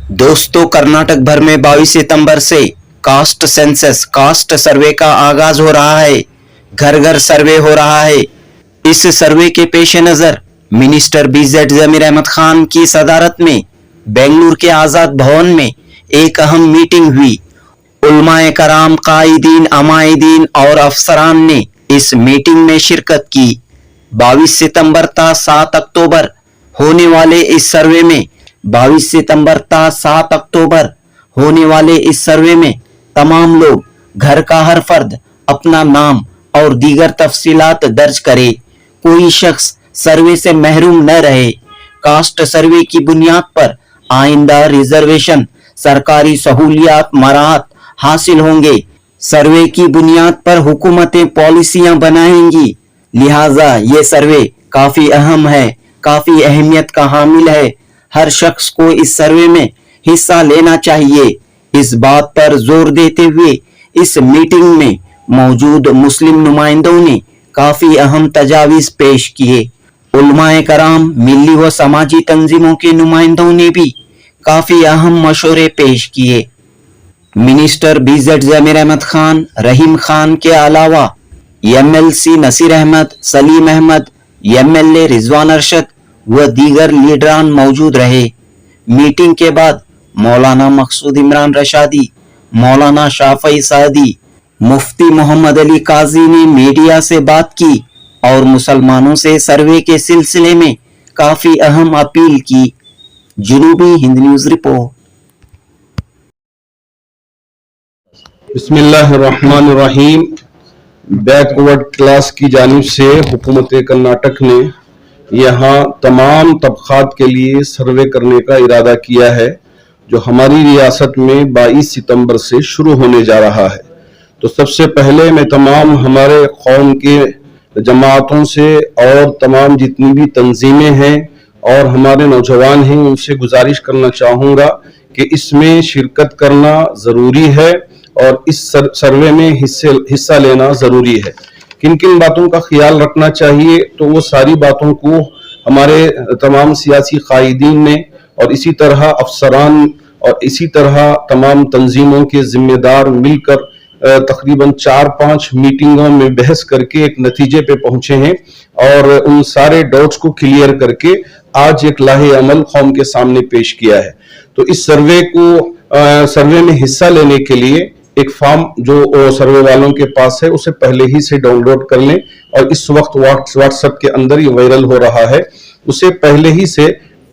दोस्तों, कर्नाटक भर में 22 सितंबर से कास्ट सेंसस कास्ट सर्वे का आगाज हो रहा है। घर घर सर्वे हो रहा है। इस सर्वे के पेश नजर मिनिस्टर BZ जमीर अहमद खान की सदारत में बेंगलुरु के आजाद भवन में एक अहम मीटिंग हुई। उलमाए कराम, कायदीन, अमायदीन और अफसरान ने इस मीटिंग में शिरकत की। 22 सितंबर ता 7 अक्टूबर होने वाले इस सर्वे में 22 सितंबर ता 7 अक्टूबर होने वाले इस सर्वे में तमाम लोग, घर का हर फर्द अपना नाम और दीगर तफसीलात दर्ज करे। कोई शख्स सर्वे से महरूम न रहे। कास्ट सर्वे की बुनियाद पर आइंदा रिजर्वेशन, सरकारी सहूलियात, मराहत हासिल होंगे। सर्वे की बुनियाद पर हुकूमतें पॉलिसियां बनाएंगी। लिहाजा ये सर्वे काफी अहम है, काफी अहमियत का हामिल है। हर शख्स को इस सर्वे में हिस्सा लेना चाहिए। इस बात पर जोर देते हुए इस मीटिंग में मौजूद मुस्लिम नुमाइंदों ने काफी अहम तजावीज पेश किए। उलमाए कराम, मिली व समाजी तंजीमों के नुमाइंदों ने भी काफी अहम मशवरे पेश किए। मिनिस्टर BZ जमीर अहमद खान, रहीम खान के अलावा MLC नसीर अहमद, सलीम अहमद, MLA रिजवान अरशद व दीगर लीडरान मौजूद रहे। मीटिंग के बाद मौलाना मकसूद इमरान रशादी, मौलाना शाफई सादी, मुफ्ती मोहम्मद अली काजी ने मीडिया से बात की और मुसलमानों से सर्वे के सिलसिले में काफी अहम अपील की। जनूबी हिंद न्यूज रिपोर्ट। बिस्मिल्लाहिर्रहमानिर्रहीम। बैकवर्ड क्लास की जानिब से हुकूमत कर्नाटक ने यहाँ तमाम तबकात के लिए सर्वे करने का इरादा किया है, जो हमारी रियासत में 22 सितंबर से शुरू होने जा रहा है। तो सबसे पहले मैं तमाम हमारे कौम के जमातों से और तमाम जितनी भी तंजीमें हैं और हमारे नौजवान हैं, उनसे गुजारिश करना चाहूँगा कि इसमें शिरकत करना ज़रूरी है और इस सर्वे में हिस्सा लेना ज़रूरी है। किन किन बातों का ख्याल रखना चाहिए, तो वो सारी बातों को हमारे तमाम सियासी कायदीन ने और इसी तरह अफसरान और इसी तरह तमाम तंजीमों के जिम्मेदार मिलकर तकरीबन 4-5 मीटिंगों में बहस करके एक नतीजे पे पहुंचे हैं और उन सारे डाउट्स को क्लियर करके आज एक लाहे अमल कौम के सामने पेश किया है। तो इस सर्वे में हिस्सा लेने के लिए एक फॉर्म जो सर्वे वालों के पास है उसे पहले ही से डाउनलोड कर लें और इस वक्त व्हाट्सएप के अंदर ये वायरल हो रहा है, उसे पहले ही से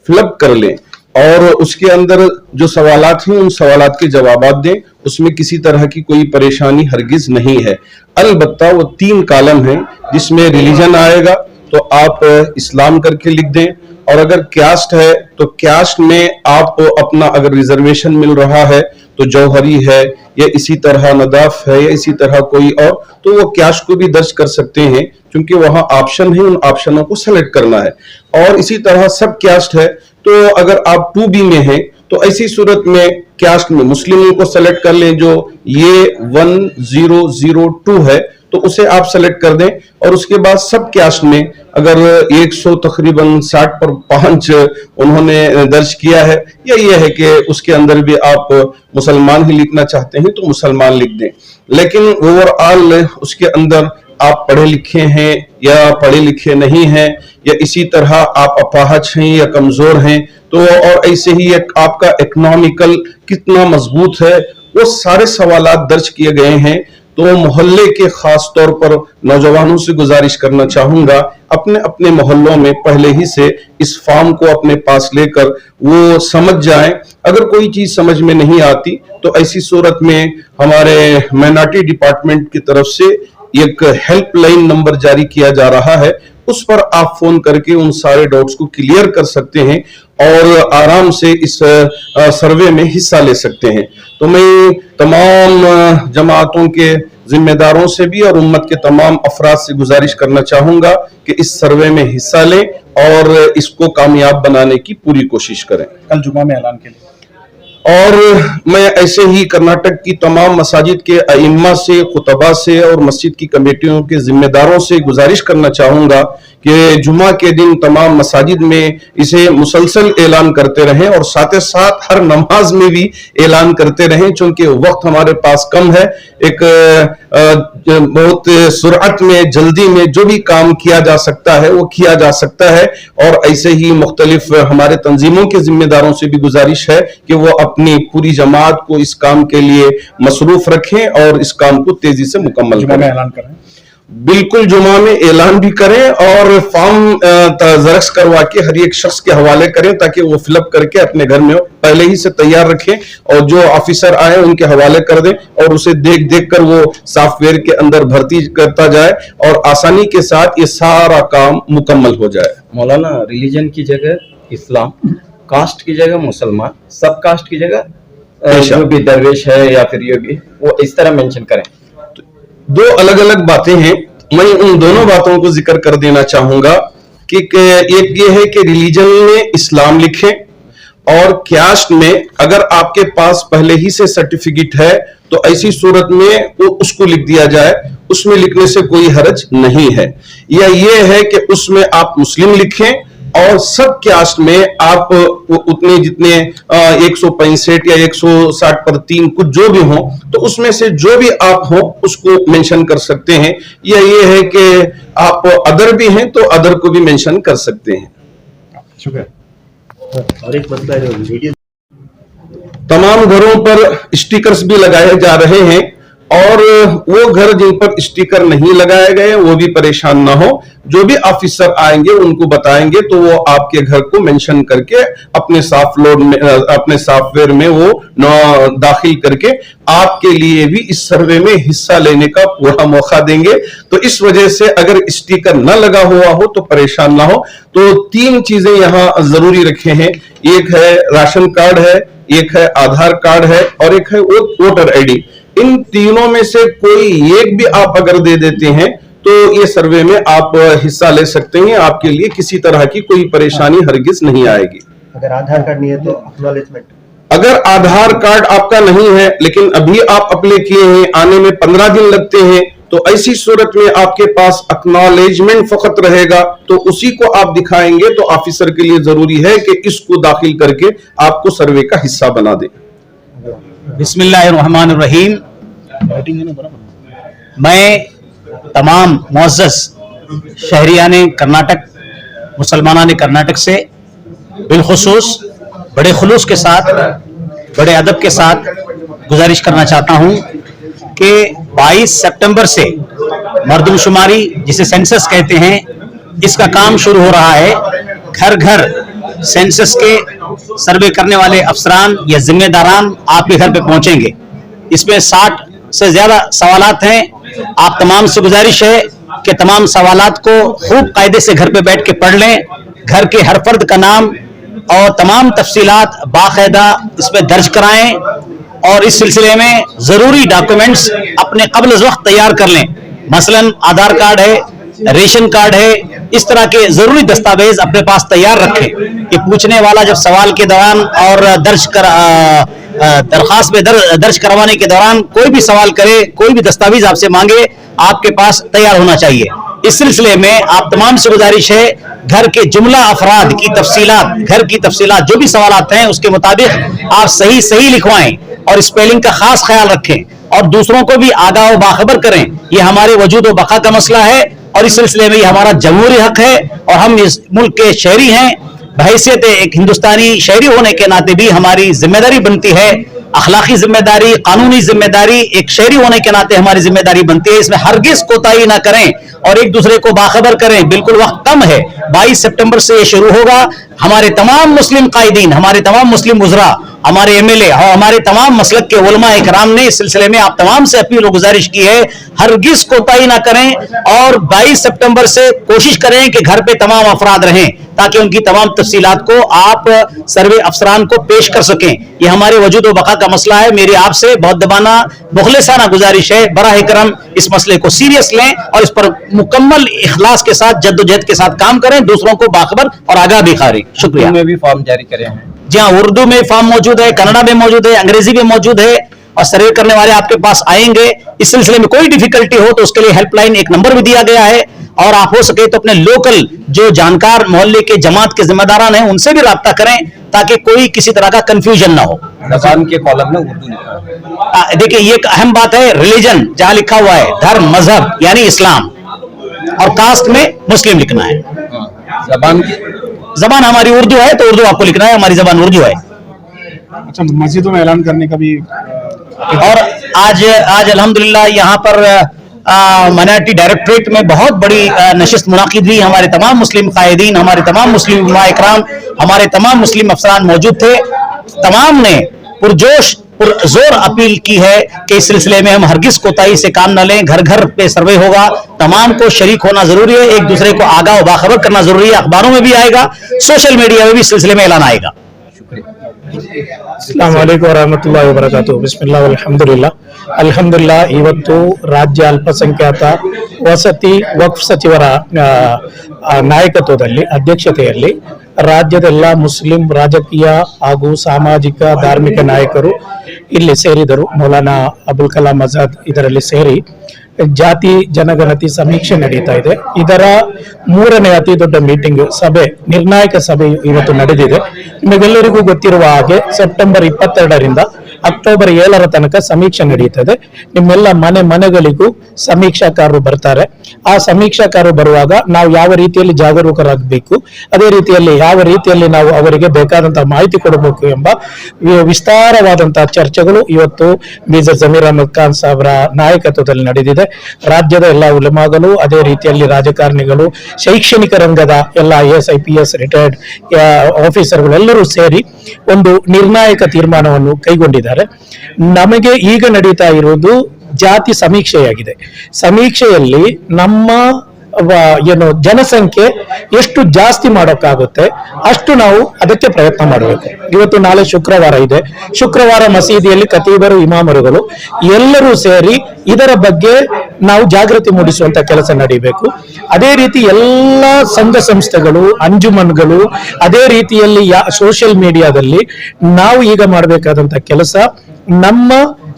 फिलअप कर लें और उसके अंदर जो सवालात हैं उन सवालात के जवाबात दें। उसमें किसी तरह की कोई परेशानी हरगिज नहीं है। अलबत्ता वो 3 कॉलम हैं, जिसमें रिलीजन आएगा तो आप इस्लाम करके लिख दें, और अगर कैस्ट है तो कैस्ट में आप अपना अगर रिजर्वेशन मिल रहा है तो जौहरी है या इसी तरह नदाफ है या इसी तरह कोई और, तो वो कैस्ट को भी दर्ज कर सकते हैं, क्योंकि वहां ऑप्शन है, उन ऑप्शनों को सेलेक्ट करना है। और इसी तरह सब कैस्ट है तो अगर आप 2B में हैं तो ऐसी सूरत में कैस्ट में मुस्लिमों को सेलेक्ट कर लें, जो ये 1002 है तो उसे आप सेलेक्ट कर दें। और उसके बाद सब कैस्ट में अगर 100 तकरीबन 60 पर 5 उन्होंने दर्ज किया है, या ये है कि उसके अंदर भी आप मुसलमान ही लिखना चाहते हैं तो मुसलमान लिख दें। लेकिन ओवरऑल उसके अंदर आप पढ़े लिखे हैं या पढ़े लिखे नहीं हैं, या इसी तरह आप अपाहज हैं या कमजोर हैं, तो और ऐसे ही आपका इकोनॉमिकल कितना मजबूत है, वो सारे सवालात दर्ज किए गए हैं। तो मोहल्ले के खास तौर पर नौजवानों से गुजारिश करना चाहूंगा, अपने अपने मोहल्लों में पहले ही से इस फॉर्म को अपने पास लेकर वो समझ जाएं। अगर कोई चीज समझ में नहीं आती तो ऐसी सूरत में हमारे माइनॉरिटी डिपार्टमेंट की तरफ से एक हेल्पलाइन नंबर जारी किया जा रहा है, उस पर आप फोन करके उन सारे डाउट्स को क्लियर कर सकते हैं और आराम से इस सर्वे में हिस्सा ले सकते हैं। तो मैं तमाम जमातों के जिम्मेदारों से भी और उम्मत के तमाम अफराद से गुजारिश करना चाहूंगा कि इस सर्वे में हिस्सा लें और इसको कामयाब बनाने की पूरी कोशिश करें। कल जुमा में ऐलान के लिए और मैं ऐसे ही कर्नाटक की तमाम मसाजिद के अइम्मा से, खुतबा से और मस्जिद की कमेटियों के जिम्मेदारों से गुजारिश करना चाहूंगा कि जुमा के दिन तमाम मसाजिद में इसे मुसलसल ऐलान करते रहें और साथ ही साथ हर नमाज में भी ऐलान करते रहें, चूंकि वक्त हमारे पास कम है। एक बहुत सुरअत में, जल्दी में जो भी काम किया जा सकता है वो किया जा सकता है। और ऐसे ही मुख्तलिफ हमारे तंजीमों के जिम्मेदारों से भी गुजारिश है कि वो अपनी पूरी जमात को इस काम के लिए मसरूफ रखें और इस काम को तेजी से मुकम्मल करें। ऐलान करें, बिल्कुल जुमा में ऐलान भी करें और फॉर्म ज़ेरॉक्स करवा के हर एक शख्स के हवाले करें ताकि वो फिलअप करके अपने घर में पहले ही से तैयार रखें और जो ऑफिसर आए उनके हवाले कर दें और उसे देख देख कर वो सॉफ्टवेयर के अंदर भर्ती करता जाए और आसानी के साथ ये सारा काम मुकम्मल हो जाए। मौलाना, रिलीजन की जगह इस्लाम, कास्ट की जगह मुसलमान, सब कास्ट की जगह जो भी दरवेश है या फिर योगी, वो इस तरह मेंशन करें। दो अलग अलग बातें हैं, मैं उन दोनों बातों को जिक्र कर देना चाहूंगा कि एक ये है कि रिलीजन में इस्लाम लिखें और कैस्ट में अगर आपके पास पहले ही से सर्टिफिकेट है तो ऐसी सूरत में वो उसको लिख दिया जाए, उसमें लिखने से कोई हर्ज नहीं है। या ये है कि उसमें आप मुस्लिम लिखें और सब कैस्ट में आप उतने जितने 165 या 160 पर 3 कुछ जो भी हो तो उसमें से जो भी आप हो उसको मेंशन कर सकते हैं। या ये है कि आप अदर भी हैं तो अदर को भी मेंशन कर सकते हैं। शुक्रिया। और एक मसला है, वीडियो तमाम घरों पर स्टिकर्स भी लगाए जा रहे हैं और वो घर जिन पर स्टिकर नहीं लगाए गए वो भी परेशान ना हो। जो भी ऑफिसर आएंगे उनको बताएंगे तो वो आपके घर को मेंशन करके अपने अपने सॉफ्टवेयर में वो दाखिल करके आपके लिए भी इस सर्वे में हिस्सा लेने का पूरा मौका देंगे। तो इस वजह से अगर स्टिकर न लगा हुआ हो तो परेशान ना हो। तो 3 चीजें यहाँ जरूरी रखे हैं, एक है राशन कार्ड है, एक है आधार कार्ड है और एक है वोटर आईडी। इन तीनों में से कोई एक भी आप अगर दे देते हैं तो ये सर्वे में आप हिस्सा ले सकते हैं, आपके लिए किसी तरह की कोई परेशानी हरगिज नहीं आएगी। अगर आधार कार्ड नहीं है तो एक्नॉलेजमेंट, अगर आधार कार्ड आपका नहीं है लेकिन अभी आप अप्लाई किए हैं, आने में 15 दिन लगते हैं, तो ऐसी सूरत में आपके पास एक्नॉलेजमेंट फकत रहेगा तो उसी को आप दिखाएंगे तो ऑफिसर के लिए जरूरी है कि इसको दाखिल करके आपको सर्वे का हिस्सा बना दे। बिस्मिल्लाहिर्रहमानिर्रहीम। मैं तमाम मुअज़्ज़ज़ शहरियाने कर्नाटक, मुसलमानाने कर्नाटक से बिलखुसूस बड़े खुलूस के साथ, बड़े अदब के साथ गुजारिश करना चाहता हूं कि 22 सितंबर से मर्दमशुमारी जिसे सेंसस कहते हैं इसका काम शुरू हो रहा है। घर घर सेंसस के सर्वे करने वाले अफसरान या जिम्मेदारान आपके घर पे पहुंचेंगे। इसमें 60 से ज्यादा सवालात हैं। आप तमाम से गुजारिश है कि तमाम सवालात को खूब कायदे से घर पे बैठ के पढ़ लें। घर के हर फर्द का नाम और तमाम तफसीलात बाकायदा इसमें दर्ज कराएं और इस सिलसिले में जरूरी डॉक्यूमेंट्स अपने कब्ल वक्त तैयार कर लें। मसलन आधार कार्ड है, रेशन कार्ड है, इस तरह के जरूरी दस्तावेज अपने पास तैयार रखें कि पूछने वाला जब सवाल के दौरान और दरखास्त में दर्ज करवाने के दौरान कोई भी सवाल करे, कोई भी दस्तावेज आपसे मांगे, आपके पास तैयार होना चाहिए। इस सिलसिले में आप तमाम से गुजारिश है घर के जुमला अफराद की तफसीलात, घर की तफसीलात जो भी सवालात हैं उसके मुताबिक आप सही लिखवाएं और स्पेलिंग का खास ख्याल रखें और दूसरों को भी आगाह व बाखबर करें। ये हमारे वजूद व बका का मसला है और इस सिलसिले में ये हमारा जमहूरी हक है और हम इस मुल्क के शहरी हैं। बहैसियत एक हिंदुस्तानी शहरी होने के नाते भी हमारी जिम्मेदारी बनती है, अखलाकी जिम्मेदारी, कानूनी जिम्मेदारी, एक शहरी होने के नाते हमारी जिम्मेदारी बनती है। इसमें हरगिज कोताही ना करें और एक दूसरे को बाखबर करें। बिल्कुल वक्त कम है, 22 सितंबर से ये शुरू होगा। हमारे तमाम मुस्लिम कायदीन, हमारे तमाम मुस्लिम उज़रा, हमारे एमएलए और हमारे तमाम मसलक के उलमा इकराम ने इस सिलसिले में आप तमाम से अपील और गुजारिश की है, हरगिज कोताही ना करें और 22 सितंबर से कोशिश करें कि घर पे तमाम अफराद रहें ताकि उनकी तमाम तफसीलात को आप सर्वे अफसरान को पेश कर सकें। ये हमारे वजूद व बका का मसला है। मेरी आपसे बहुत दबाना मुखलिसाना गुजारिश है, बराह करम इस मसले को सीरियस लें और इस पर मुकम्मल इखलास के साथ, जद्दोजहद के साथ काम करें, दूसरों को बाखबर और आगाह भी करें। शुक्रिया। में भी फॉर्म जारी करे हैं जी हाँ, उर्दू में फॉर्म मौजूद है, कन्नड़ा में मौजूद है, अंग्रेजी में मौजूद है और सर्वे करने वाले आपके पास आएंगे। इस सिलसिले में कोई डिफिकल्टी हो तो उसके लिए हेल्पलाइन एक नंबर भी दिया गया है और आप हो सके तो अपने लोकल जो जानकार मोहल्ले के जमात के जिम्मेदारान हैं उनसे भी राब्ता करें ताकि कोई किसी तरह का कंफ्यूजन ना हो। जबान के कॉलम में उर्दू लिखा है। देखिए ये एक अहम बात है, रिलीजन जहां लिखा हुआ है धर्म मजहब यानी इस्लाम और कास्ट में मुस्लिम लिखना है। जबान हमारी उर्दू है तो उर्दू आपको लिखना है, हमारी जबान उर्दू है। अच्छा, मस्जिदों में ऐलान करने का भी और आज अल्हम्दुलिल्लाह यहाँ पर माइनॉरिटी डायरेक्टरेट में बहुत बड़ी नशिस्त मुनाकिद हुई। हमारे तमाम मुस्लिम कायदीन, हमारे तमाम मुस्लिम उलमा इकराम, हमारे तमाम मुस्लिम अफसरान मौजूद थे। तमाम ने पुरजोश पुरजोर अपील की है कि इस सिलसिले में हम हरगिज कोताही से काम न लें। घर घर पे सर्वे होगा, तमाम को शरीक होना जरूरी है, एक दूसरे को आगाह और बाखबर करना जरूरी है। अखबारों में भी आएगा, सोशल मीडिया में भी इस सिलसिले में ऐलान आएगा। ಅಸ್ಸಲಾಮು ಅಲೈಕುಂ ವರಹಮತುಲ್ಲಾಹಿ ವಬರಕಾತುಹು ಬಿಸ್ಮಿಲ್ಲಾಹ್ ಅಲ್ಹಮ್ದುಲಿಲ್ಲಾಹ್ ಇವತ್ತು ರಾಜ್ಯ ಅಲ್ಪಸಂಖ್ಯಾತ ವಸತಿ ವಕ್ಫ್ ಸಚಿವರ ನಾಯಕತ್ವದಲ್ಲಿ ಅಧ್ಯಕ್ಷತೆಯಲ್ಲಿ ರಾಜ್ಯದ ಎಲ್ಲ ಮುಸ್ಲಿಂ ರಾಜಕೀಯ ಹಾಗೂ ಸಾಮಾಜಿಕ ಧಾರ್ಮಿಕ ನಾಯಕರು ಇಲ್ಲಿ ಸೇರಿದರು. ಮೌಲಾನಾ ಅಬುಲ್ ಕಲಾಂ ಆಜಾದ್ ಇದರಲ್ಲಿ ಸೇರಿ ಜಾತಿ ಜನಗಣತಿ ಸಮೀಕ್ಷೆ ನಡೀತಾ ಇದೆ. ಇದರ 3ನೇ ಅತಿ ದೊಡ್ಡ ಮೀಟಿಂಗ್ ಸಭೆ, ನಿರ್ಣಾಯಕ ಸಭೆ ಇವತ್ತು ನಡೆದಿದೆ. ನಿಮಗೆಲ್ಲರಿಗೂ ಗೊತ್ತಿರುವ ಹಾಗೆ ಸೆಪ್ಟೆಂಬರ್ 22ರಿಂದ ಅಕ್ಟೋಬರ್ 7ರ ತನಕ ಸಮೀಕ್ಷೆ ನಡೀತದೆ. ನಿಮ್ಮೆಲ್ಲ ಮನೆಗಳಿಗೂ ಸಮೀಕ್ಷಾಕಾರರು ಬರ್ತಾರೆ. ಆ ಸಮೀಕ್ಷಾಕಾರರು ಬರುವಾಗ ನಾವು ಯಾವ ರೀತಿಯಲ್ಲಿ ಜಾಗರೂಕರಾಗಬೇಕು, ಅದೇ ರೀತಿಯಲ್ಲಿ ಯಾವ ರೀತಿಯಲ್ಲಿ ನಾವು ಅವರಿಗೆ ಬೇಕಾದಂತಹ ಮಾಹಿತಿ ಕೊಡಬೇಕು ಎಂಬ ವಿಸ್ತಾರವಾದಂತಹ ಚರ್ಚೆಗಳು ಇವತ್ತು ಮೇಜರ್ ಜಮೀರ್ ಅಹಮದ್ ಖಾನ್ ಸಾಹೇಬರ ನಾಯಕತ್ವದಲ್ಲಿ ನಡೆದಿದೆ. ರಾಜ್ಯದ ಎಲ್ಲ ಉಲಮಾಗಳು, ಅದೇ ರೀತಿಯಲ್ಲಿ ರಾಜಕಾರಣಿಗಳು, ಶೈಕ್ಷಣಿಕ ರಂಗದ ಎಲ್ಲ IAS IPS ರಿಟೈರ್ಡ್ ಆಫೀಸರ್ಗಳೆಲ್ಲರೂ ಸೇರಿ ಒಂದು ನಿರ್ಣಾಯಕ ತೀರ್ಮಾನವನ್ನು ಕೈಗೊಂಡಿದ್ದಾರೆ. ನಮಗೆ ಈಗ ನಡೀತಾ ಇರುವುದು ಜಾತಿ ಸಮೀಕ್ಷೆಯಾಗಿದೆ. ಸಮೀಕ್ಷೆಯಲ್ಲಿ ನಮ್ಮ ಜನಸಂಖ್ಯೆ ಎಷ್ಟು ಜಾಸ್ತಿ ಮಾಡೋಕ್ಕಾಗುತ್ತೆ ಅಷ್ಟು ನಾವು ಅದಕ್ಕೆ ಪ್ರಯತ್ನ ಮಾಡಬೇಕು. ಇವತ್ತು ನಾಳೆ ಶುಕ್ರವಾರ ಇದೆ. ಶುಕ್ರವಾರ ಮಸೀದಿಯಲ್ಲಿ ಖತೀಬರು, ಇಮಾಮರುಗಳು ಎಲ್ಲರೂ ಸೇರಿ ಇದರ ಬಗ್ಗೆ ನಾವು ಜಾಗೃತಿ ಮೂಡಿಸುವಂತ ಕೆಲಸ ನಡೀಬೇಕು. ಅದೇ ರೀತಿ ಎಲ್ಲ ಸಂಘ ಸಂಸ್ಥೆಗಳು, ಅಂಜುಮನ್ಗಳು, ಅದೇ ರೀತಿಯಲ್ಲಿ ಸೋಷಿಯಲ್ ಮೀಡಿಯಾದಲ್ಲಿ ನಾವು ಈಗ ಮಾಡಬೇಕಾದಂತ ಕೆಲಸ, ನಮ್ಮ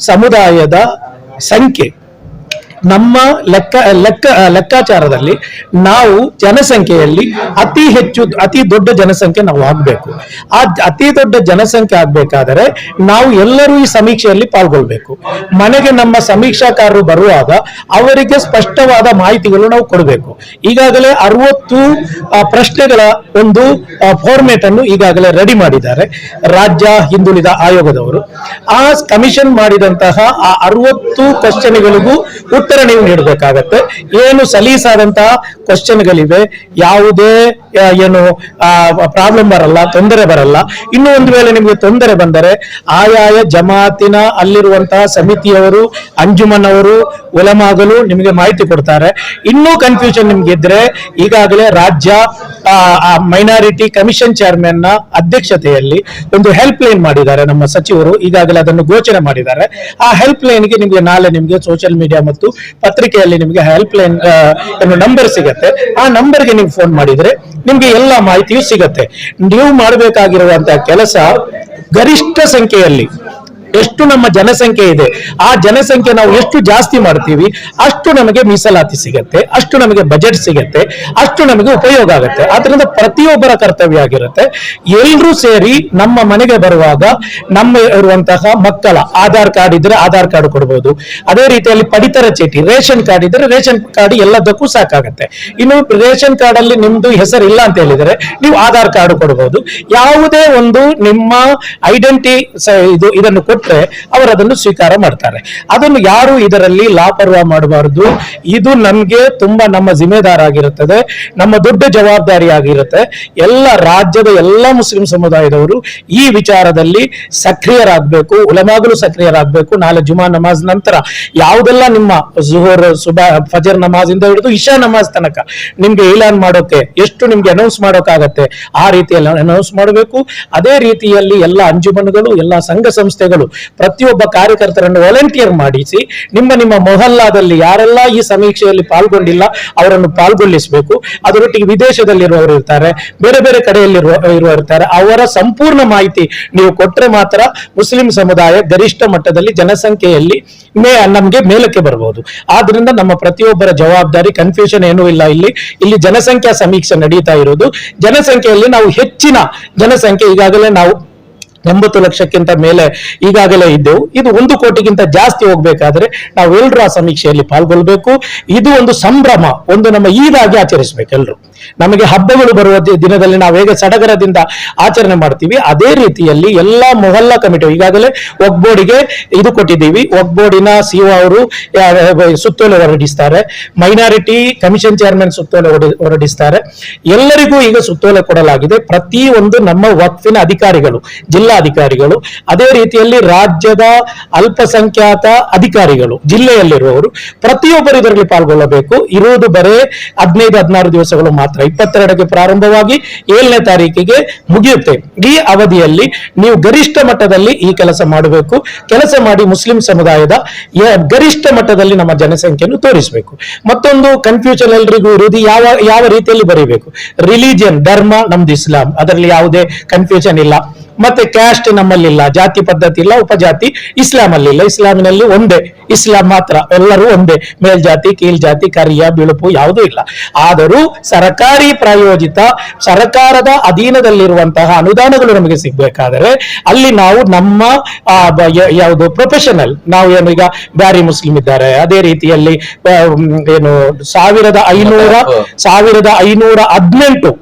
ಸಮುದಾಯದ ಸಂಖ್ಯೆ, ನಮ್ಮ ಲೆಕ್ಕಾಚಾರದಲ್ಲಿ ನಾವು ಜನಸಂಖ್ಯೆಯಲ್ಲಿ ಅತಿ ದೊಡ್ಡ ಜನಸಂಖ್ಯೆ ನಾವು ಆಗ್ಬೇಕು. ಆ ಅತಿ ದೊಡ್ಡ ಜನಸಂಖ್ಯೆ ಆಗ್ಬೇಕಾದರೆ ನಾವು ಎಲ್ಲರೂ ಈ ಸಮೀಕ್ಷೆಯಲ್ಲಿ ಪಾಲ್ಗೊಳ್ಬೇಕು. ಮನೆಗೆ ನಮ್ಮ ಸಮೀಕ್ಷಾಕಾರರು ಬರುವಾಗ ಅವರಿಗೆ ಸ್ಪಷ್ಟವಾದ ಮಾಹಿತಿಗಳು ನಾವು ಕೊಡಬೇಕು. ಈಗಾಗಲೇ 60 ಪ್ರಶ್ನೆಗಳ ಒಂದು ಫಾರ್ಮೇಟ್ ಅನ್ನು ಈಗಾಗಲೇ ರೆಡಿ ಮಾಡಿದ್ದಾರೆ ರಾಜ್ಯ ಹಿಂದುಳಿದ ಆಯೋಗದವರು. ಆ ಕಮಿಷನ್ ಮಾಡಿದಂತಹ ಆ 60 ಕ್ವಶನ್ಗಳಿಗೂ ಉತ್ತರ ನೀವು ನೀಡಬೇಕಾಗತ್ತೆ. ಏನು ಸಲೀಸಾದಂತಹ ಕ್ವಶನ್ಗಳಿವೆ, ಯಾವುದೇ ಏನು ಪ್ರಾಬ್ಲಮ್ ಬರಲ್ಲ, ತೊಂದರೆ ಬರಲ್ಲ. ಇನ್ನು ಒಂದು ವೇಳೆ ನಿಮಗೆ ತೊಂದರೆ ಬಂದರೆ ಆಯಾಯ ಜಮಾತಿನ ಅಲ್ಲಿರುವಂತಹ ಸಮಿತಿಯವರು, ಅಂಜುಮನ್ ಅವರು, ಉಲಮಾಗಳು ನಿಮಗೆ ಮಾಹಿತಿ ಕೊಡ್ತಾರೆ. ಇನ್ನೂ ಕನ್ಫ್ಯೂಷನ್ ನಿಮ್ಗೆ ಇದ್ರೆ ಈಗಾಗಲೇ ರಾಜ್ಯ ಮೈನಾರಿಟಿ ಕಮಿಷನ್ ಚೇರ್ಮನ್ ನ ಅಧ್ಯಕ್ಷತೆಯಲ್ಲಿ ಒಂದು ಹೆಲ್ಪ್ ಲೈನ್ ಮಾಡಿದ್ದಾರೆ ನಮ್ಮ ಸಚಿವರು. ಈಗಾಗಲೇ ಅದನ್ನು ಘೋಷಣೆ ಮಾಡಿದ್ದಾರೆ. ಆ ಹೆಲ್ಪ್ ಲೈನ್ಗೆ ನಿಮಗೆ ನಾಳೆ ನಿಮಗೆ ಸೋಷಿಯಲ್ ಮೀಡಿಯಾ ಮತ್ತು ಪತ್ರಿಕೆಯಲ್ಲಿ ನಿಮಗೆ ಹೆಲ್ಪ್ ಲೈನ್ ನಂಬರ್ ಸಿಗತ್ತೆ. ಆ ನಂಬರ್ಗೆ ನೀವು ಫೋನ್ ಮಾಡಿದ್ರೆ ನಿಮ್ಗೆ ಎಲ್ಲ ಮಾಹಿತಿಯು ಸಿಗತ್ತೆ. ನೀವು ಮಾಡಬೇಕಾಗಿರುವಂತಹ ಕೆಲಸ, ಗರಿಷ್ಠ ಸಂಖ್ಯೆಯಲ್ಲಿ ಎಷ್ಟು ನಮ್ಮ ಜನಸಂಖ್ಯೆ ಇದೆ, ಆ ಜನಸಂಖ್ಯೆ ನಾವು ಎಷ್ಟು ಜಾಸ್ತಿ ಮಾಡ್ತೀವಿ ಅಷ್ಟು ನಮಗೆ ಮೀಸಲಾತಿ ಸಿಗತ್ತೆ, ಅಷ್ಟು ನಮಗೆ ಬಜೆಟ್ ಸಿಗತ್ತೆ, ಅಷ್ಟು ನಮಗೆ ಉಪಯೋಗ ಆಗುತ್ತೆ. ಆದ್ರಿಂದ ಪ್ರತಿಯೊಬ್ಬರ ಕರ್ತವ್ಯ ಆಗಿರುತ್ತೆ. ಎಲ್ಲರೂ ಸೇರಿ ನಮ್ಮ ಮನೆಗೆ ಬರುವಾಗ ನಮ್ಮ ಇರುವಂತಹ ಮಕ್ಕಳ ಆಧಾರ್ ಕಾರ್ಡ್ ಇದ್ರೆ ಆಧಾರ್ ಕಾರ್ಡ್ ಕೊಡಬಹುದು. ಅದೇ ರೀತಿಯಲ್ಲಿ ಪಡಿತರ ಚೀಟಿ, ರೇಷನ್ ಕಾರ್ಡ್ ಇದ್ರೆ ರೇಷನ್ ಕಾರ್ಡ್ ಎಲ್ಲದಕ್ಕೂ ಸಾಕಾಗತ್ತೆ. ಇನ್ನು ರೇಷನ್ ಕಾರ್ಡ್ ಅಲ್ಲಿ ನಿಮ್ದು ಹೆಸರು ಇಲ್ಲ ಅಂತ ಹೇಳಿದ್ರೆ ನೀವು ಆಧಾರ್ ಕಾರ್ಡ್ ಕೊಡಬಹುದು. ಯಾವುದೇ ಒಂದು ನಿಮ್ಮ ಐಡೆಂಟಿ ಇದನ್ನು ಕೊಟ್ಟರೆ ಅವರು ಅದನ್ನು ಸ್ವೀಕಾರ ಮಾಡ್ತಾರೆ. ಅದನ್ನು ಯಾರು ಇದರಲ್ಲಿ ಲಾಪರ್ವಾ ಮಾಡಬಾರದು. ಇದು ನಮ್ಗೆ ತುಂಬಾ ನಮ್ಮ ಜಿಮ್ಮೆದಾರ ಆಗಿರುತ್ತದೆ, ನಮ್ಮ ದೊಡ್ಡ ಜವಾಬ್ದಾರಿ ಆಗಿರುತ್ತೆ. ಎಲ್ಲ ರಾಜ್ಯದ ಎಲ್ಲ ಮುಸ್ಲಿಂ ಸಮುದಾಯದವರು ಈ ವಿಚಾರದಲ್ಲಿ ಸಕ್ರಿಯರಾಗಬೇಕು, ಉಲಮಾಗಳು ಸಕ್ರಿಯರಾಗಬೇಕು. ನಾಳೆ ಜುಮಾ ನಮಾಜ್ ನಂತರ ಯಾವುದೆಲ್ಲ ನಿಮ್ಮ ಜುಹರ್, ಫಜರ್ ನಮಾಜ್ ಇಂದ ಹಿಡಿದು ಇಶಾ ನಮಾಜ್ ತನಕ ನಿಮ್ಗೆ ಏಲಾನ್ ಮಾಡೋಕೆ ಎಷ್ಟು ನಿಮ್ಗೆ ಅನೌನ್ಸ್ ಮಾಡೋಕ್ಕಾಗತ್ತೆ ಆ ರೀತಿಯಲ್ಲಿ ಅನೌನ್ಸ್ ಮಾಡಬೇಕು. ಅದೇ ರೀತಿಯಲ್ಲಿ ಎಲ್ಲ ಅಂಜುಮನ್ಗಳು, ಎಲ್ಲ ಸಂಘ ಸಂಸ್ಥೆಗಳು ಪ್ರತಿಯೊಬ್ಬ ಕಾರ್ಯಕರ್ತರನ್ನು ವಾಲಂಟಿಯರ್ ಮಾಡಿಸಿ ನಿಮ್ಮ ಮೊಹಲ್ಲಾದಲ್ಲಿ ಯಾರೆಲ್ಲ ಈ ಸಮೀಕ್ಷೆಯಲ್ಲಿ ಪಾಲ್ಗೊಂಡಿಲ್ಲ ಅವರನ್ನು ಪಾಲ್ಗೊಳ್ಳಿಸಬೇಕು. ಅದರೊಟ್ಟಿಗೆ ವಿದೇಶದಲ್ಲಿರುವವರು ಇರ್ತಾರೆ, ಬೇರೆ ಬೇರೆ ಕಡೆಯಲ್ಲಿ ಇರ್ತಾರೆ, ಅವರ ಸಂಪೂರ್ಣ ಮಾಹಿತಿ ನೀವು ಕೊಟ್ಟರೆ ಮಾತ್ರ ಮುಸ್ಲಿಂ ಸಮುದಾಯ ಗರಿಷ್ಠ ಮಟ್ಟದಲ್ಲಿ ಜನಸಂಖ್ಯೆಯಲ್ಲಿ ನಮಗೆ ಮೇಲಕ್ಕೆ ಬರಬಹುದು. ಆದ್ರಿಂದ ನಮ್ಮ ಪ್ರತಿಯೊಬ್ಬರ ಜವಾಬ್ದಾರಿ, ಕನ್ಫ್ಯೂಷನ್ ಏನೂ ಇಲ್ಲ. ಇಲ್ಲಿ ಜನಸಂಖ್ಯಾ ಸಮೀಕ್ಷೆ ನಡೀತಾ ಇರೋದು. ಜನಸಂಖ್ಯೆಯಲ್ಲಿ ನಾವು ಹೆಚ್ಚಿನ ಜನಸಂಖ್ಯೆ ಈಗಾಗಲೇ ನಾವು 80 ಲಕ್ಷಕ್ಕಿಂತ ಮೇಲೆ ಈಗಾಗಲೇ ಇದ್ದೆವು. ಇದು 1 ಕೋಟಿಗಿಂತ ಜಾಸ್ತಿ ಹೋಗ್ಬೇಕಾದ್ರೆ ನಾವು ಎಲ್ಲರೂ ಆ ಸಮೀಕ್ಷೆಯಲ್ಲಿ ಪಾಲ್ಗೊಳ್ಬೇಕು. ಇದು ಒಂದು ಸಂಭ್ರಮ, ಒಂದು ನಮ್ಮ ಈದಾಗಿ ಆಚರಿಸಬೇಕು ಎಲ್ಲರೂ. ನಮಗೆ ಹಬ್ಬಗಳು ಬರುವ ದಿನದಲ್ಲಿ ನಾವು ಹೇಗೆ ಸಡಗರದಿಂದ ಆಚರಣೆ ಮಾಡ್ತೀವಿ, ಅದೇ ರೀತಿಯಲ್ಲಿ ಎಲ್ಲಾ ಮೊಹಲ್ಲಾ ಕಮಿಟಿ ಈಗಾಗಲೇ ಒಗ್ಬೋರ್ಡಿಗೆ ಇದು ಕೊಟ್ಟಿದ್ದೀವಿ. ಒಗ್ಬೋರ್ಡಿನ ಸಿಒ ಅವರು ಸುತ್ತೋಲೆ ಹೊರಡಿಸ್ತಾರೆ, ಮೈನಾರಿಟಿ ಕಮಿಷನ್ ಚೇರ್ಮನ್ ಸುತ್ತೋಲೆ ಹೊರಡಿಸ್ತಾರೆ. ಎಲ್ಲರಿಗೂ ಈಗ ಸುತ್ತೋಲೆ ಕೊಡಲಾಗಿದೆ. ಪ್ರತಿಯೊಂದು ನಮ್ಮ ವಕ್ಫಿನ ಅಧಿಕಾರಿಗಳು, ಜಿಲ್ಲಾ ಅಧಿಕಾರಿಗಳು, ಅದೇ ರೀತಿಯಲ್ಲಿ ರಾಜ್ಯದ ಅಲ್ಪಸಂಖ್ಯಾತ ಅಧಿಕಾರಿಗಳು, ಜಿಲ್ಲೆಯಲ್ಲಿರುವವರು ಪ್ರತಿಯೊಬ್ಬರು ಇದರಲ್ಲಿ ಪಾಲ್ಗೊಳ್ಳಬೇಕು. ಇರುವುದು ಬರೇ 15-16 ದಿವಸಗಳು ಮಾತ್ರ. 22ಕ್ಕೆ ಪ್ರಾರಂಭವಾಗಿ 7ನೇ ತಾರೀಕಿಗೆ ಮುಗಿಯುತ್ತೆ. ಈ ಅವಧಿಯಲ್ಲಿ ನೀವು ಗರಿಷ್ಠ ಮಟ್ಟದಲ್ಲಿ ಈ ಕೆಲಸ ಮಾಡಬೇಕು. ಕೆಲಸ ಮಾಡಿ ಮುಸ್ಲಿಂ ಸಮುದಾಯದ ಗರಿಷ್ಠ ಮಟ್ಟದಲ್ಲಿ ನಮ್ಮ ಜನಸಂಖ್ಯೆಯನ್ನು ತೋರಿಸಬೇಕು. ಮತ್ತೊಂದು ಕನ್ಫ್ಯೂಷನ್ ಎಲ್ರಿಗೂ ಇರುವುದು ಯಾವ ರೀತಿಯಲ್ಲಿ ಬರೀಬೇಕು. ರಿಲಿಜಿಯನ್, ಧರ್ಮ ನಮ್ದು ಇಸ್ಲಾಂ, ಅದರಲ್ಲಿ ಯಾವುದೇ ಕನ್ಫ್ಯೂಷನ್ ಇಲ್ಲ. ಮತ್ತೆ ಕ್ಯಾಸ್ಟ್ ನಮ್ಮಲ್ಲಿಲ್ಲ, ಜಾತಿ ಪದ್ಧತಿ ಇಲ್ಲ, ಉಪಜಾತಿ ಇಸ್ಲಾಂ ಅಲ್ಲಿಲ್ಲ. ಇಸ್ಲಾಮಿನಲ್ಲಿ ಒಂದೇ ಇಸ್ಲಾಂ ಮಾತ್ರ, ಎಲ್ಲರೂ ಒಂದೇ, ಮೇಲ್ಜಾತಿ ಕೀಳ್ಜಾತಿ ಕರಿಯ ಬಿಳುಪು ಯಾವುದೂ ಇಲ್ಲ. ಆದರೂ ಸರ್ಕಾರಿ ಪ್ರಾಯೋಜಿತ ಸರ್ಕಾರದ ಅಧೀನದಲ್ಲಿರುವಂತಹ ಅನುದಾನಗಳು ನಮಗೆ ಸಿಗ್ಬೇಕಾದರೆ ಅಲ್ಲಿ ನಾವು ನಮ್ಮ ಯಾವುದು ಪ್ರೊಫೆಷನಲ್, ನಾವು ಏನು ಈಗ ಬ್ಯಾರಿ ಮುಸ್ಲಿಂ ಇದ್ದಾರೆ, ಅದೇ ರೀತಿಯಲ್ಲಿ ಏನು 1518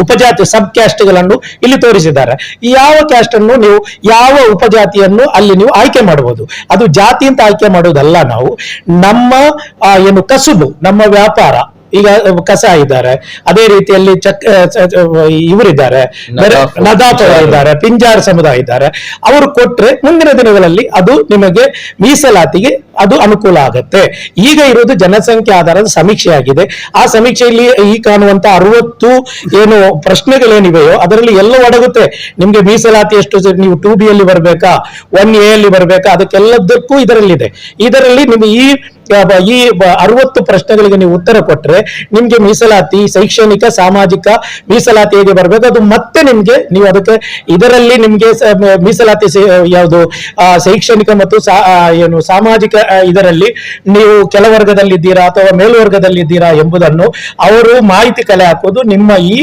ಉಪಜಾತಿ ಸಬ್ ಕ್ಯಾಸ್ಟ್ಗಳನ್ನು ಇಲ್ಲಿ ತೋರಿಸಿದ್ದಾರೆ. ಯಾವ ಕ್ಯಾಸ್ಟ್ ಅನ್ನು ನೀವು, ಯಾವ ಉಪಜಾತಿಯನ್ನು ಅಲ್ಲಿ ನೀವು ಆಯ್ಕೆ ಮಾಡಬಹುದು. ಅದು ಜಾತಿ ಅಂತ ಆಯ್ಕೆ ಮಾಡುವುದಲ್ಲ. ನಾವು ನಮ್ಮ ಏನು ಕಸುಬು, ನಮ್ಮ ವ್ಯಾಪಾರ, ಈಗ ಕಸ ಇದ್ದಾರೆ, ಅದೇ ರೀತಿಯಲ್ಲಿ ಇವರಿದ್ದಾರೆ, ನದಾಫ್ ಇದ್ದಾರೆ, ಪಿಂಜಾರ್ ಸಮುದಾಯ ಇದ್ದಾರೆ. ಅವರು ಕೊಟ್ರೆ ಮುಂದಿನ ದಿನಗಳಲ್ಲಿ ಅದು ನಿಮಗೆ ಮೀಸಲಾತಿಗೆ ಅದು ಅನುಕೂಲ ಆಗುತ್ತೆ. ಈಗ ಇರುವುದು ಜನಸಂಖ್ಯೆ ಆಧಾರದ ಸಮೀಕ್ಷೆ ಆಗಿದೆ. ಆ ಸಮೀಕ್ಷೆಯಲ್ಲಿ ಈ ಕಾಣುವಂತ 60 ಏನು ಪ್ರಶ್ನೆಗಳೇನಿವೆಯೋ ಅದರಲ್ಲಿ ಎಲ್ಲ ಒಡಗುತ್ತೆ. ನಿಮ್ಗೆ ಮೀಸಲಾತಿ ಎಷ್ಟು, ನೀವು 2B ಯಲ್ಲಿ ಬರ್ಬೇಕಾ, 1A ಯಲ್ಲಿ ಬರ್ಬೇಕಾ, ಅದಕ್ಕೆಲ್ಲದಕ್ಕೂ ಇದರಲ್ಲಿದೆ. ಇದರಲ್ಲಿ ನಿಮಗೆ ಈ 60 ಪ್ರಶ್ನೆಗಳಿಗೆ ನೀವು ಉತ್ತರ ಕೊಟ್ಟರೆ ನಿಮ್ಗೆ ಮೀಸಲಾತಿ, ಶೈಕ್ಷಣಿಕ, ಸಾಮಾಜಿಕ ಮೀಸಲಾತಿ ಹೇಗೆ ಬರಬೇಕು, ಅದು ಮತ್ತೆ ನಿಮ್ಗೆ ನೀವು ಅದಕ್ಕೆ ಇದರಲ್ಲಿ ನಿಮ್ಗೆ ಮೀಸಲಾತಿ ಯಾವುದು ಶೈಕ್ಷಣಿಕ ಮತ್ತು ಏನು ಸಾಮಾಜಿಕ ಇದರಲ್ಲಿ ನೀವು ಕೆಳವರ್ಗದಲ್ಲಿದ್ದೀರಾ ಅಥವಾ ಮೇಲ್ವರ್ಗದಲ್ಲಿದ್ದೀರಾ ಎಂಬುದನ್ನು ಅವರು ಮಾಹಿತಿ ಕಲೆ ಹಾಕೋದು. ನಿಮ್ಮ ಈ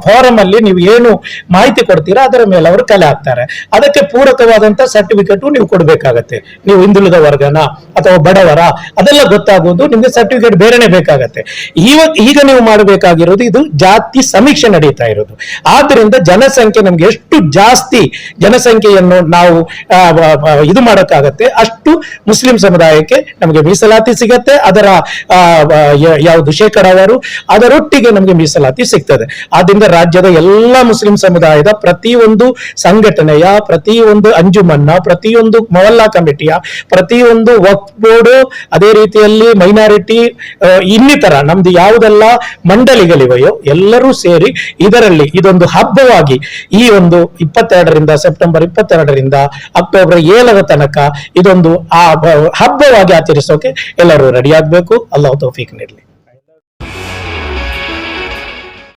ಫಾರಂ ಅಲ್ಲಿ ನೀವು ಏನು ಮಾಹಿತಿ ಕೊಡ್ತೀರಾ ಅದರ ಮೇಲೆ ಅವರು ಕಲೆ ಹಾಕ್ತಾರೆ. ಅದಕ್ಕೆ ಪೂರಕವಾದಂತ ಸರ್ಟಿಫಿಕೇಟ್ ನೀವು ಕೊಡ್ಬೇಕಾಗತ್ತೆ. ನೀವು ಹಿಂದುಳಿದ ವರ್ಗನ ಅಥವಾ ಬಡವರ ಅದೆಲ್ಲ ಗೊತ್ತಾಗೋದು ನಿಮ್ಗೆ ಸರ್ಟಿಫಿಕೇಟ್ ಬೇರೆನೆ ಬೇಕಾಗತ್ತೆ. ಈಗ ನೀವು ಮಾಡಬೇಕಾಗಿರೋದು ಇದು ಜಾತಿ ಸಮೀಕ್ಷೆ ನಡೀತಾ ಇರೋದು. ಆದ್ರಿಂದ ಜನಸಂಖ್ಯೆ ನಮ್ಗೆ ಎಷ್ಟು ಜಾಸ್ತಿ ಜನಸಂಖ್ಯೆಯನ್ನು ನಾವು ಇದು ಮಾಡಕ್ಕಾಗತ್ತೆ ಅಷ್ಟು ಮುಸ್ಲಿಂ ಸಮುದಾಯಕ್ಕೆ ನಮಗೆ ಮೀಸಲಾತಿ ಸಿಗತ್ತೆ. ಅದರ ಯಾವುದು ಶೇಕಡಾವಾರು ಅದರೊಟ್ಟಿಗೆ ನಮಗೆ ಮೀಸಲಾತಿ ಸಿಗ್ತದೆ. ಆದ್ರಿಂದ ರಾಜ್ಯದ ಎಲ್ಲ ಮುಸ್ಲಿಂ ಸಮುದಾಯದ ಪ್ರತಿಯೊಂದು ಸಂಘಟನೆಯ, ಪ್ರತಿಯೊಂದು ಅಂಜುಮನ್ನ, ಪ್ರತಿಯೊಂದು ಮೊಹಲ್ಲಾ ಕಮಿಟಿಯ, ಪ್ರತಿಯೊಂದು ವಕ್ಫ್ ಬೋರ್ಡ್, ಅದೇ ರೀತಿಯಲ್ಲಿ ಮೈನಾರಿಟಿ, ಇನ್ನಿತರ ನಮ್ದು ಯಾವುದೆಲ್ಲ ಮಂಡಳಿಗಳಿವೆಯೋ ಎಲ್ಲರೂ ಸೇರಿ ಇದರಲ್ಲಿ ಇದೊಂದು ಹಬ್ಬವಾಗಿ ಈ ಒಂದು 22ರಿಂದ ಸೆಪ್ಟೆಂಬರ್ 22ರಿಂದ ಅಕ್ಟೋಬರ್ 7ರ ತನಕ ಇದೊಂದು ಹಬ್ಬವಾಗಿ ಆಚರಿಸೋಕೆ ಎಲ್ಲರೂ ರೆಡಿ ಆಗ್ಬೇಕು. ಅಲ್ಲಾಹು ತೌಫೀಕ್ ನೀಡಲಿ.